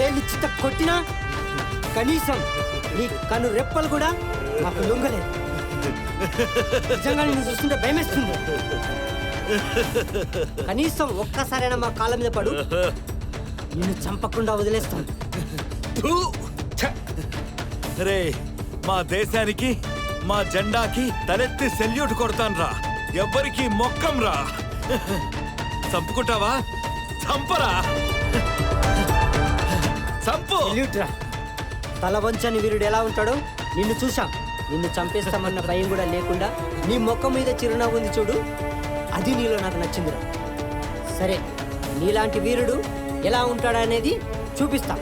వేలు చిత్త కొట్టినా కనీసం నీ కను రెప్పలు కూడా నాకు లొంగలేదు. నిజంగా నిన్ను చూస్తుంటే భయమేస్తుంది. కనీసం ఒక్కసారైనా మా కాళ్ళ మీద పడు, నిన్ను చంపకుండా వదిలేస్తాను. రే, మా దేశానికి మా జెండాకి తలెత్తి సెల్యూట్ కొడతాను రా. ఎవ్వరికి మొక్కం రా. చంపుకుంటావా? చంపరా, చంపు. సెల్యూట్ రా. తల వంచని వీరుడు ఎలా ఉంటాడో నిన్ను చూసాం. నిన్ను చంపేస్తామన్న భయం కూడా లేకుండా నీ ముఖం మీద చిరునవ్వు ఉంది చూడు, అది నీలో నాకు నచ్చిందిరా. సరే, నీలాంటి వీరుడు ఎలా ఉంటాడనేది చూపిస్తా.